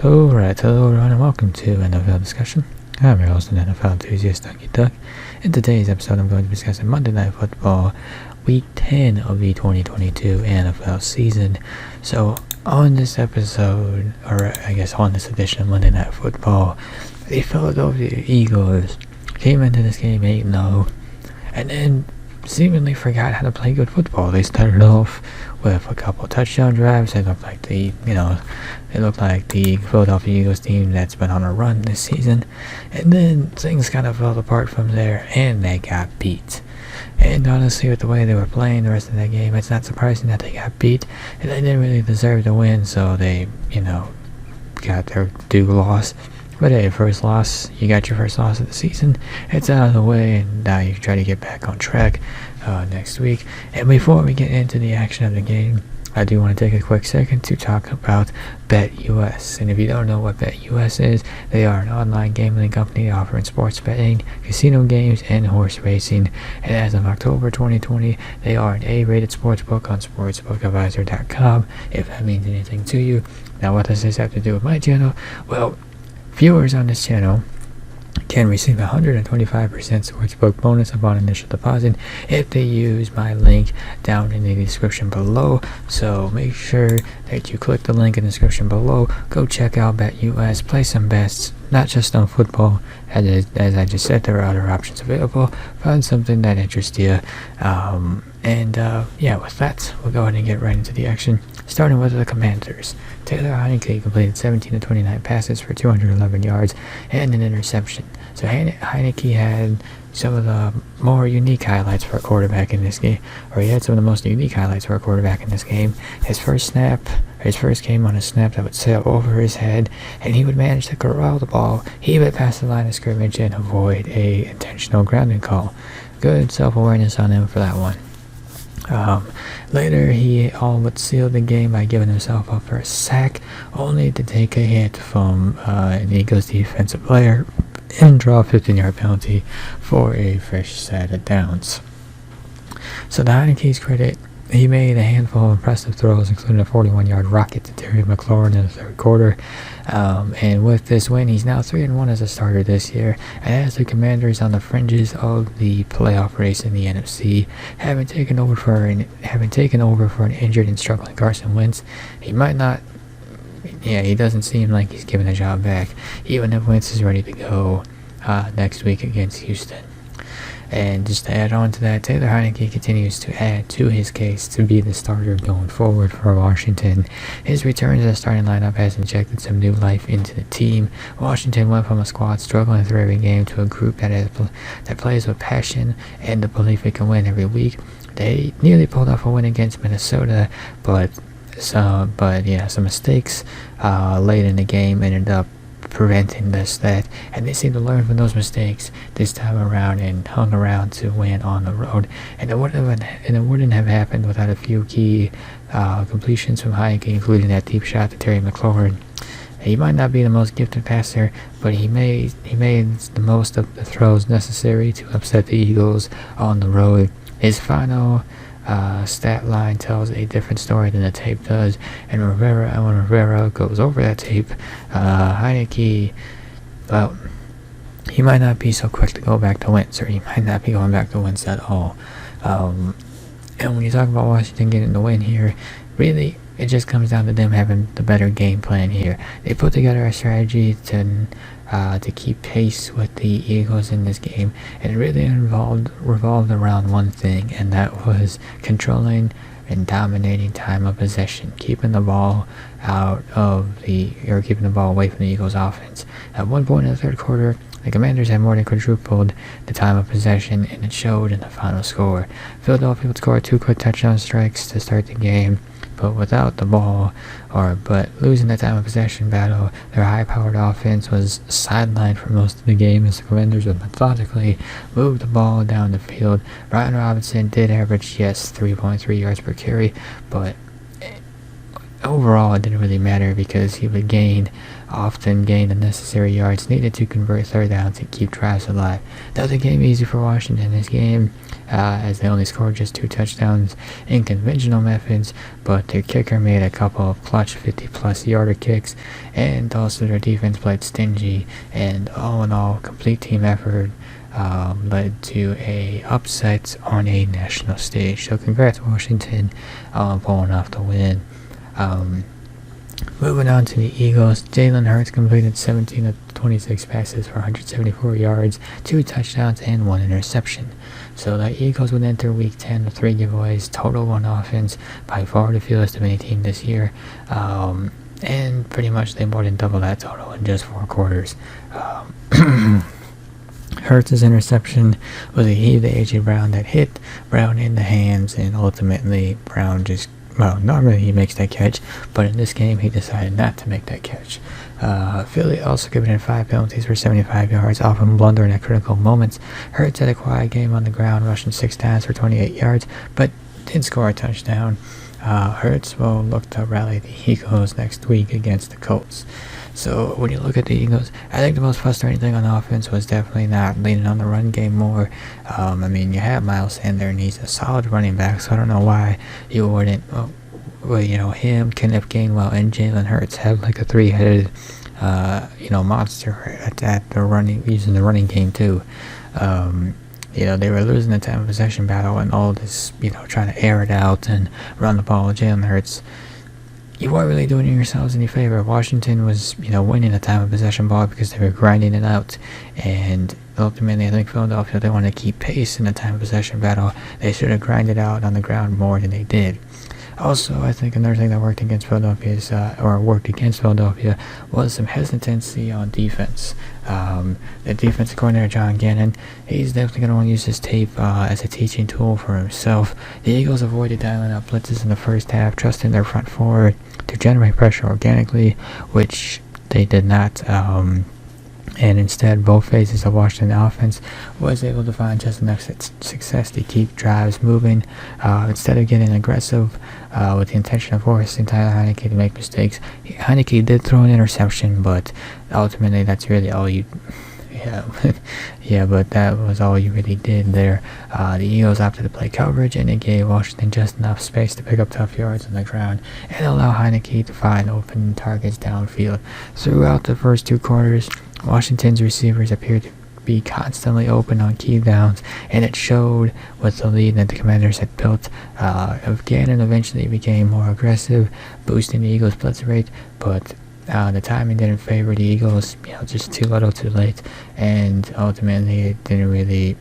Alright, hello everyone and welcome to NFL Discussion. I'm your host and NFL enthusiast, Ducky Duck. In today's episode, I'm going to be discussing Monday Night Football, Week 10 of the 2022 NFL season. So, on this episode, or I guess on this edition of Monday Night Football, the Philadelphia Eagles came into this game 8-0, and then seemingly forgot how to play good football. They started off with a couple touchdown drives. It looked like the Philadelphia Eagles team that's been on a run this season, and then things kind of fell apart from there, and they got beat. And honestly, with the way they were playing the rest of that game, it's not surprising that they got beat, and they didn't really deserve to win, so they, got their due loss. But hey, first loss, you got your first loss of the season. It's out of the way, and now you try to get back on track next week. And before we get into the action of the game, I do want to take a quick second to talk about BetUS. And if you don't know what BetUS is, they are an online gambling company offering sports betting, casino games, and horse racing. And as of October 2020, they are an A-rated sportsbook on sportsbookadvisor.com, if that means anything to you. Now, what does this have to do with my channel? Well, viewers on this channel can receive a 125% sportsbook bonus upon initial deposit if they use my link down in the description below. So make sure that you click the link in the description below. Go check out BetUS, play some bets, not just on football. As I just said, there are other options available. Find something that interests you. With that, we'll go ahead and get right into the action. Starting with the Commanders. Taylor Heinicke completed 17 of 29 passes for 211 yards and an interception. So Heinicke had some of the more unique highlights for a quarterback in this game, or he had some of the most unique highlights for a quarterback in this game. His first came on a snap that would sail over his head, and he would manage to corral the ball, heave it past the line of scrimmage, and avoid a intentional grounding call. Good self-awareness on him for that one. Later, he all but sealed the game by giving himself up for a sack, only to take a hit from an Eagles defensive player and draw a 15-yard penalty for a fresh set of downs. So to Heinicke's credit, he made a handful of impressive throws, including a 41-yard rocket to Terry McLaurin in the third quarter. And with this win, he's now 3-1 as a starter this year, and has the Commanders on the fringes of the playoff race in the NFC, having taken over for an injured and struggling Carson Wentz. He doesn't seem like he's giving the job back, even if Wentz is ready to go next week against Houston. And just to add on to that, Taylor Heinicke continues to add to his case to be the starter going forward for Washington. His return to the starting lineup has injected some new life into the team. Washington went from a squad struggling through every game to a group that plays with passion and the belief it can win every week. They nearly pulled off a win against Minnesota, but some mistakes late in the game ended up preventing that, and they seem to learn from those mistakes this time around and hung around to win on the road. And it wouldn't have happened without a few key completions from Heinicke, including that deep shot to Terry McLaurin. He might not be the most gifted passer, but he made the most of the throws necessary to upset the Eagles on the road. His final stat line tells a different story than the tape does, and when Rivera goes over that tape, Heinicke, well, he might not be so quick to go back to Wentz, or he might not be going back to Wentz at all. And when you talk about Washington getting the win here, really, it just comes down to them having the better game plan here. They put together a strategy to keep pace with the Eagles in this game, and it really revolved around one thing, and that was controlling and dominating time of possession, keeping the ball away from the Eagles offense. At one point in the third quarter, the Commanders had more than quadrupled the time of possession, and it showed in the final score. Philadelphia would score 2 quick touchdown strikes to start the game, but losing the time of possession battle, their high-powered offense was sidelined for most of the game as the Commanders would methodically move the ball down the field. Brian Robinson did average, 3.3 yards per carry, but overall it didn't really matter because he would often gain the necessary yards needed to convert third downs and keep drives alive. That was a game easy for Washington this game, as they only scored just 2 touchdowns in conventional methods, but their kicker made a couple of clutch 50-plus yarder kicks, and also their defense played stingy, and all in all, complete team effort led to a upset on a national stage. So congrats Washington pulling off the win. Moving on to the Eagles, Jalen Hurts completed 17 of 26 passes for 174 yards, 2 touchdowns, and 1 interception. So the Eagles would enter Week 10 with 3 giveaways, total on offense, by far the fewest of any team this year. And pretty much they more than double that total in just 4 quarters. Hurts' interception was a heave to A.J. Brown that hit Brown in the hands, and ultimately Brown normally he makes that catch, but in this game he decided not to make that catch. Philly also committed 5 penalties for 75 yards, often blundering at critical moments. Hurts had a quiet game on the ground, rushing 6 times for 28 yards, but did score a touchdown. Hurts will look to rally the Eagles next week against the Colts. So when you look at the Eagles, I think the most frustrating thing on offense was definitely not leaning on the run game more. You have Miles Sanders, and he's a solid running back, so I don't know why you wouldn't, him, Kenneth Gainwell, and Jalen Hurts have like a 3-headed, monster at the running, using the running game too. They were losing the time of possession battle and all this, trying to air it out and run the ball. Jalen Hurts, you weren't really doing yourselves any favor. Washington was, winning the time of possession ball because they were grinding it out. And ultimately, I think Philadelphia, they want to keep pace in the time of possession battle. They should have grinded out on the ground more than they did. Also, I think another thing that worked against Philadelphia was some hesitancy on defense. The defensive coordinator, John Gannon, he's definitely going to want to use his tape as a teaching tool for himself. The Eagles avoided dialing up blitzes in the first half, trusting their front forward to generate pressure organically, which they did not. And instead, both phases of Washington offense was able to find just enough success to keep drives moving. Instead of getting aggressive with the intention of forcing Tyler Heineke to make mistakes, Heineke did throw an interception, but ultimately that's really all you... but that was all you really did there. The Eagles opted to play coverage, and it gave Washington just enough space to pick up tough yards on the ground and allow Heineke to find open targets downfield. Throughout the first 2 quarters, Washington's receivers appeared to be constantly open on key downs, and it showed with the lead that the Commanders had built. Gannon eventually became more aggressive, boosting the Eagles' blitz rate, but the timing didn't favor the Eagles, just too little too late, and ultimately it didn't really,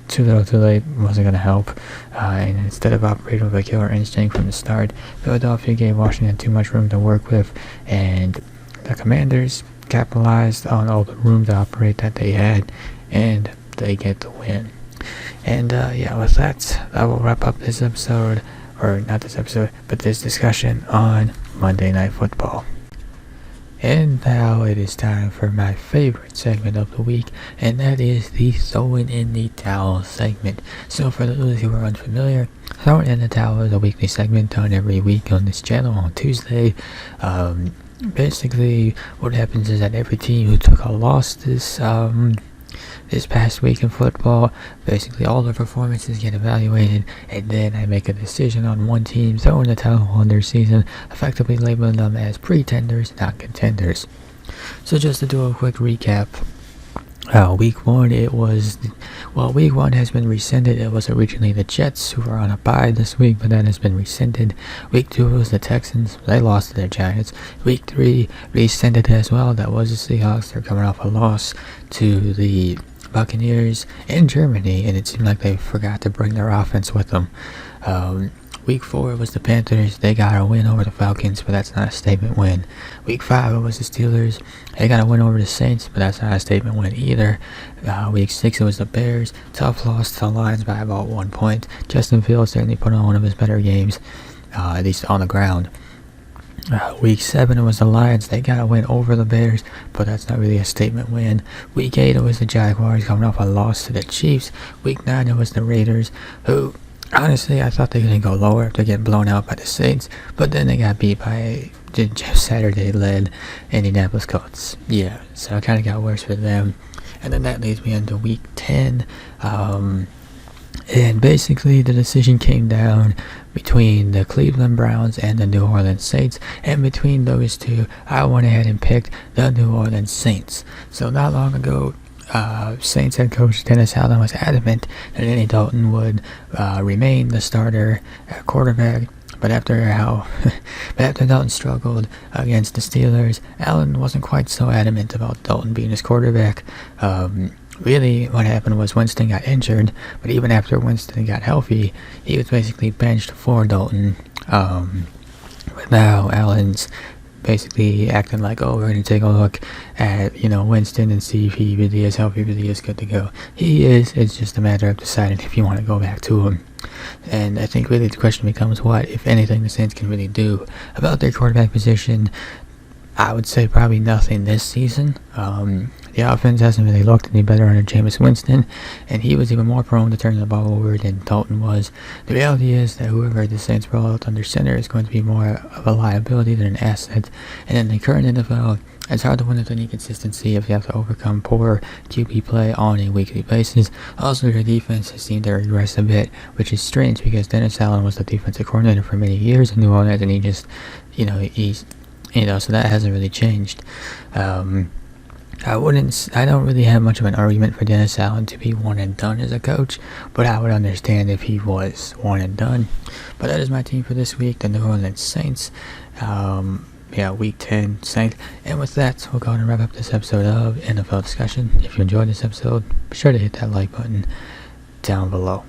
too little too late wasn't going to help, and instead of operating with a killer instinct from the start, Philadelphia gave Washington too much room to work with, and the Commanders capitalized on all the room to operate that they had, and they get the win. And with that, I will wrap up this episode, or not this episode, but this discussion on Monday Night Football. And now it is time for my favorite segment of the week, and that is the Throwing in the Towel segment. So for those who are unfamiliar, Throwing in the Towel is a weekly segment done every week on this channel on Tuesday. Basically, what happens is that every team who took a loss this past week in football, basically all their performances get evaluated, and then I make a decision on one team throwing the towel on their season, effectively labeling them as pretenders, not contenders. So just to do a quick recap, Week 1 has been rescinded. It was originally the Jets who were on a bye this week, but that has been rescinded. Week 2 was the Texans. They lost to the Giants. Week 3 rescinded as well. That was the Seahawks. They're coming off a loss to the Buccaneers in Germany, and it seemed like they forgot to bring their offense with them. Week 4 was the Panthers. They got a win over the Falcons, but that's not a statement win. Week 5 it was the Steelers. They got a win over the Saints, but that's not a statement win either. Week 6 it was the Bears. Tough loss to the Lions by about 1 point. Justin Fields certainly put on one of his better games, at least on the ground. Week 7 it was the Lions. They got a win over the Bears, but that's not really a statement win. Week 8 it was the Jaguars coming off a loss to the Chiefs. Week 9 it was the Raiders, who Honestly, I thought they were going to go lower after getting blown out by the Saints, but then they got beat by the Jeff Saturday-led Indianapolis Colts. Yeah, so it kind of got worse for them. And then that leads me into Week 10. And basically, the decision came down between the Cleveland Browns and the New Orleans Saints. And between those two, I went ahead and picked the New Orleans Saints. So not long ago, Saints head coach Dennis Allen was adamant that Andy Dalton would remain the starter at quarterback. But after Dalton struggled against the Steelers, Allen wasn't quite so adamant about Dalton being his quarterback. Really, what happened was Winston got injured, but even after Winston got healthy, he was basically benched for Dalton. But now Allen's basically acting like, oh, we're going to take a look at, Winston and see if he really is healthy, really is good to go. He is. It's just a matter of deciding if you want to go back to him. And I think really the question becomes what, if anything, the Saints can really do about their quarterback position. I would say probably nothing this season. The offense hasn't really looked any better under Jameis Winston, and he was even more prone to turning the ball over than Dalton was. The reality is that whoever the Saints roll out under center is going to be more of a liability than an asset. And in the current NFL, it's hard to win with any consistency if you have to overcome poor QB play on a weekly basis. Also, their defense has seemed to regress a bit, which is strange because Dennis Allen was the defensive coordinator for many years in New Orleans, and he just, so that hasn't really changed. I don't really have much of an argument for Dennis Allen to be one and done as a coach, but I would understand if he was one and done. But that is my team for this week, the New Orleans Saints. Week 10 Saints. And with that, we'll go ahead and wrap up this episode of NFL Discussion. If you enjoyed this episode, be sure to hit that like button down below.